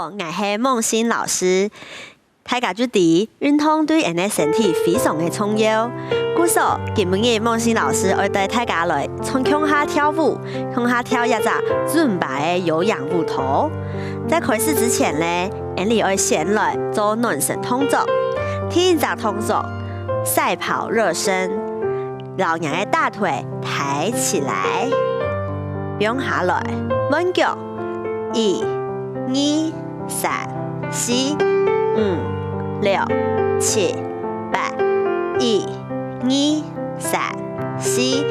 好，我是梦欣老师。大家注意，运动对人的身体非常的重要。故说，今日梦欣老师会带大家来从乡下跳舞，乡下跳一只尊巴的有氧舞蹈。在开始之前呢，我们要先来做暖身动作。第一个动作，赛跑热身，老娘的大腿抬起来，用下来，稳脚，1、2、3、4、5、6、7、8、1、2、3、4、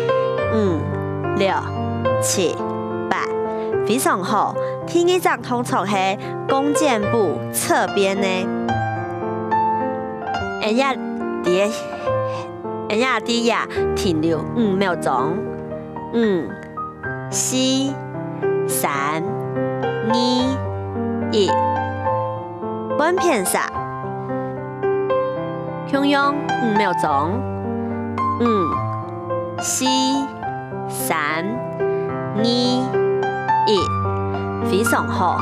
5、6、7、8，非常好。第二种动作是弓箭步侧边呢，人家底下停留5秒钟，5、4、3、2、1，稳片上，同样5秒钟，5、4、3、2、1，非常好。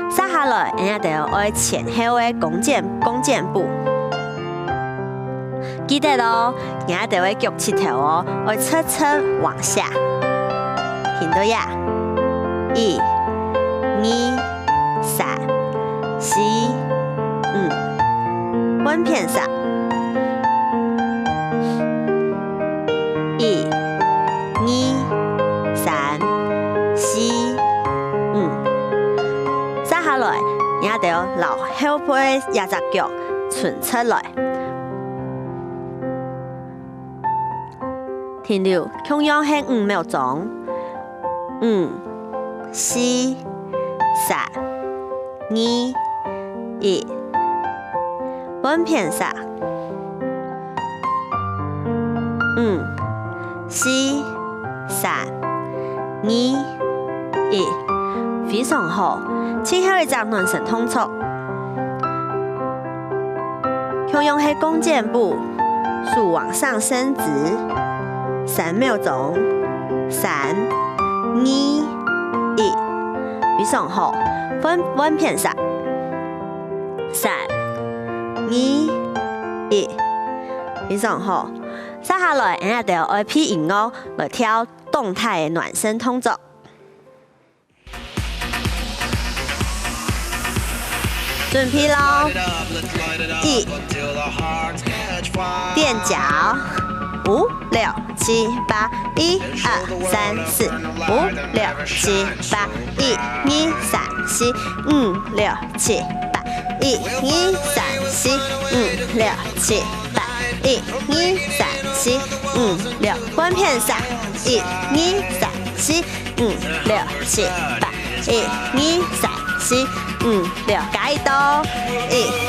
接下来，人家就要爱前后的弓箭步。记得咯，人家就会举起头哦，会侧往下，停到呀，1、2、3、4、5，稳片上，1、2、3、4、5，接下来人家就要留后背一只脚伸出来。停留，同样是5秒钟，5、4、3、2、1，稳片上，5、4、3、2、1，非常好。最后一种暖身动作，同样是弓箭步，手往上伸直。3秒钟，3、2、1，非常好。稳片上，3、2、1，非常好。接下来，人家就要配音乐来跳动态的暖身动作。准备咯，1，垫脚。5、6、7、8，1、2、3、4、5、6、7、8，1、2、3、4、5、6、7、8，1、2、3、4、5、6、7、8，1、2、3、4、5、6，稳片上，1、2、3、4、5、6、7、8，1、2、3、4、5、6，加一刀，1、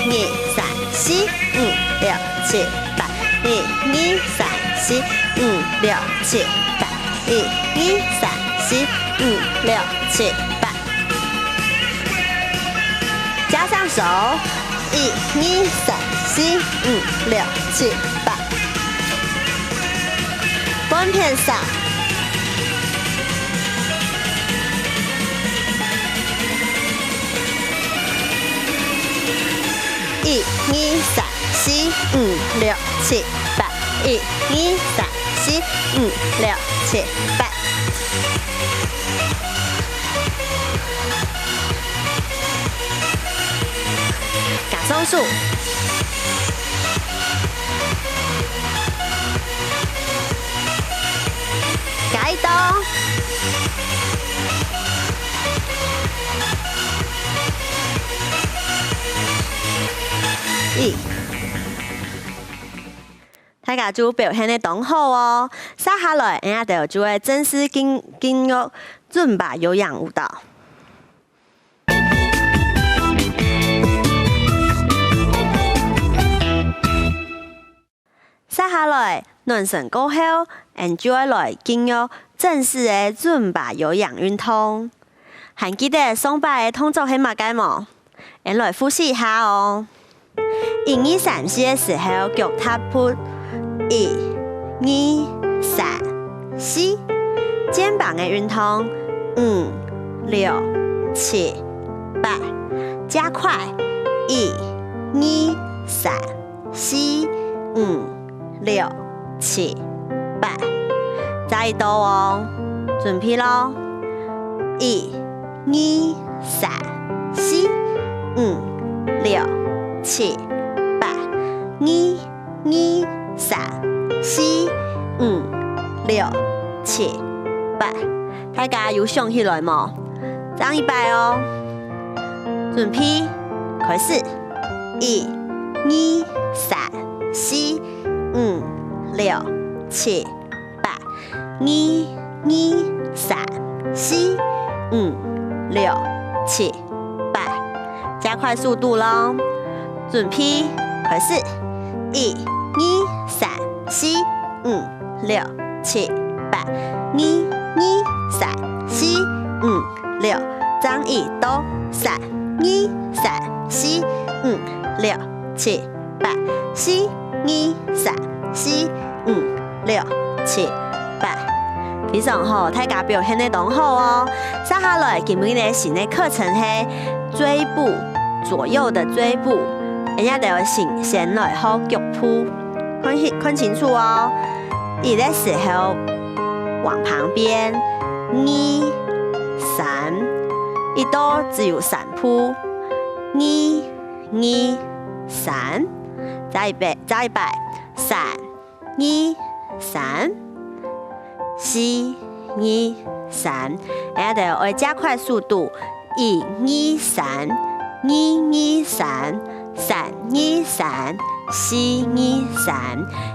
2、3、4、5、6、7、8，1、2、3、4、5、6、7、8，1、2、3、4、5、6、7、8，加上手，1、2、3、4、5、6、7、8，稳片上，1、2、3、4、5、6、7、8，1、2、3、4、5、6、7、8。加松树，加一刀。大家就表现得当好哦。接下来，人家就会正式进入尊巴有氧舞蹈。接下来，暖身过后，人就会来进入正式的尊巴有氧运动。还记得上摆的动作是乜嘢冇？人来复习一下哦。1、2、3、4的时候，脚踏步，1、2、3、4，肩膀的运动，5、6、7、8，加快，1、2、3、4、5、6、7、8。再一度哦，准备咯，1、2、3、4、5、6、7、8。1、2、3、4、5、6、7、8。大家有想起来冇？张一摆哦，准备开始，1、2、3、4、5、6、7、8。1、2、3、4、5、6、7、8。加快速度咯，准备开始，1、2、3、4、5、6、7、8。1、2、3、4、5、6。张一度3、2、3、4、5、6、7、8。4、2、3、4、5、6、7、8。非常好，大家表现得都好哦。接下来今日的新的课程是追步，左右的追步，人家就要先来好脚步，看清楚哦。1的时候往旁边，2、3，一度只有3步，2、2、3，再一摆，3、2、3、4、2、3，人家就要加快速度，1、2、3、2、2、3、3、2、3、4、2、3，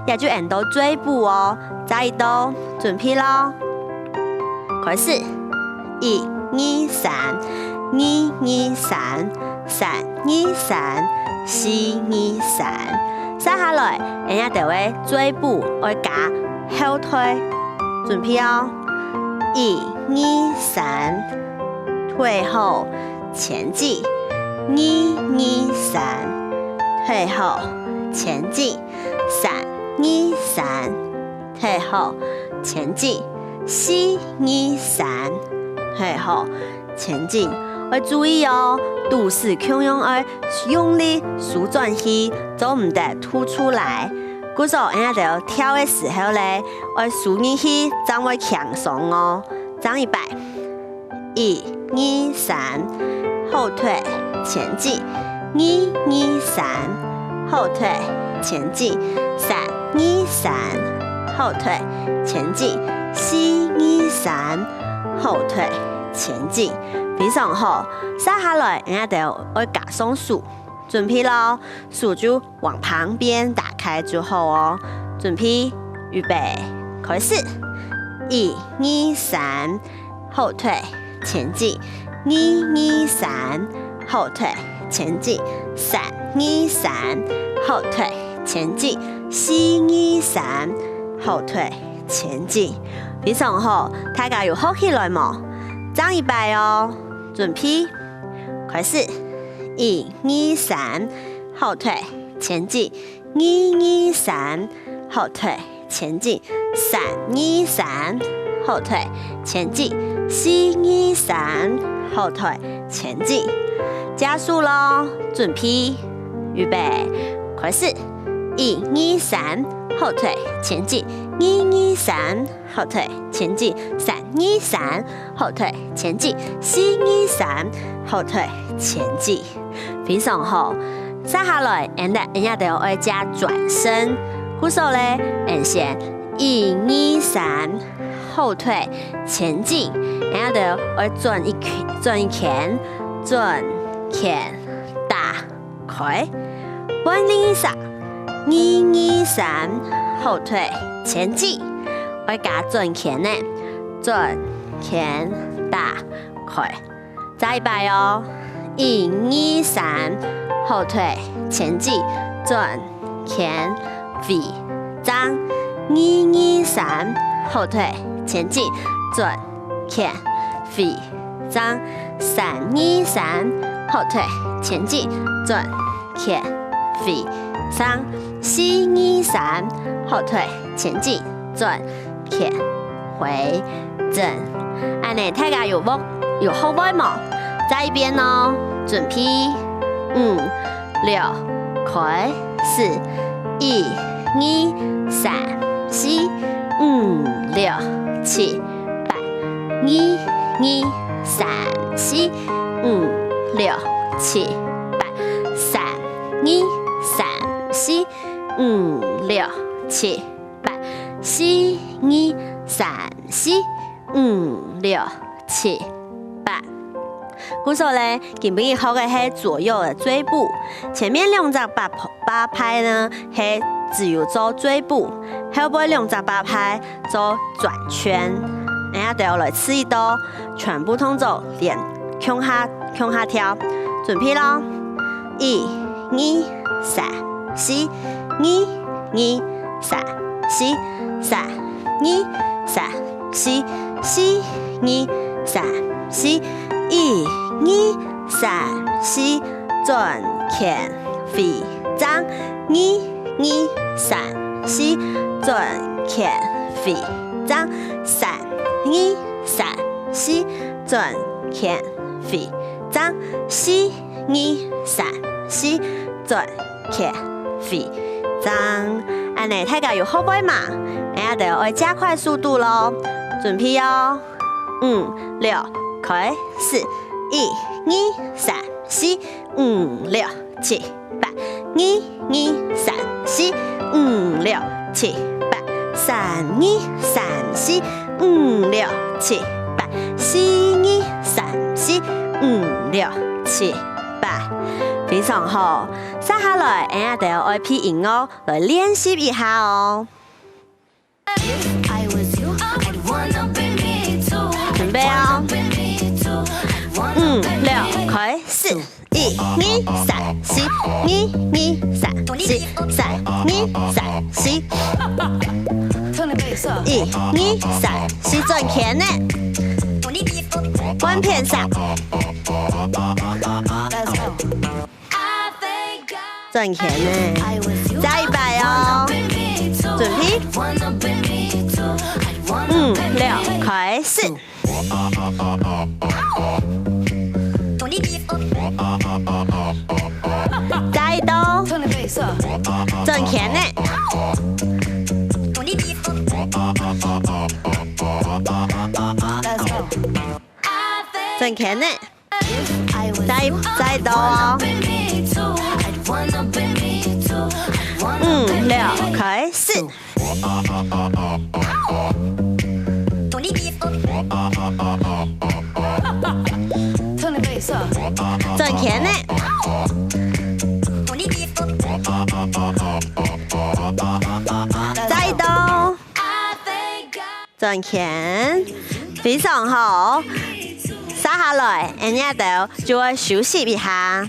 也就按到追步哦。再一度，准备咯，开始，1、2、3、2、2、3、3、2、3、4、2、3。接下来，人家就会追步，会加后退，准备哦，1、2、3，退后前进，2、2、3，退后前进，3、2、3，退后前进，4、2、3，退后前进。要注意哦，肚子强用要用力舒转去，做唔得凸出来。故说人家就要跳的时候咧，要舒入去，才会强松哦。张一摆，1、2、3，后退前进，2、2、3，后退前进，3、2、3，后退前进，4、2、3，后退前进。非常好，接下来人家就要加松手，准备咯，手就往旁边打开之后哦，准备预备开始，1、2、3，后退前进，2、2、3，后退前进，3、2、3，后退前进，4、2、3，后退前进。非常好，大家有好起来冇？张一摆哦。准备开始，1、2、3，后退前进，2、2、3，后退前进，3、2、3，后退前进，4、2、3，后退前进。加速咯，准备预备开始，1、2、3，后退前进，2、2、3，后退前进，3、2、3，后退前进，4、2、3，后退前进。非常好。接下来，人家就要加转身，故说咧，先1、2、3，后退前进，人家就要转一拳，转拳打开，换另一下，2、2、3，后退前进，我加转拳呢，转拳打开，再一摆哦，1、2、3，后退前进，转拳飞张，2、2、3，后退前进，转拳飞张，3、2、3，后退前进，转拳飞张，4、2、3，后退前进，转拳回正。安尼大家有好买冇？在一边哦，准备6開始1 2 3 4 5 6 7 8 1 2 3 4 5 6 7 8 3 2 3 4 5 6 7 8 4 2 3 4 5 6 7 8。鼓手咧，基本學嘅係左右的追步，前面2隻八拍呢係只有做追步，後尾2隻八拍做轉圈。大家都要來試一道，全部動作連向下跳，準備咯！1 2 3 4 1 2 3 4 3 2 3 4 4 2 3 4 1 2 3 4轉圈飛張2 2 3 4轉圈飛張3 2 3 4轉圈飛張4 2 3 4轉圈飛張。安尼大家有學會嘛？大家就要加快速度咯。準備哦，5 6開始1 2 3 4 5 6 7 8 1 2 3 4 5 6 7 8 3 2 3 4 5 6 7 8 4 2 3 4 5 6 7 8。非常好，接下來我哋就要配音樂來練習一下哦。準備哦，5 6開始1 2 3 4 1 2 3 4 3 2 3 4 1 2 3 4轉圈呢，關片上。轉圈呢，加100哦，準備5 6開始。加1刀，轉圈呢，轉圈呢，加1刀哦。5 6開始，轉圈呢，加1刀，轉圈，非常好。接下來，我哋就要休息一下。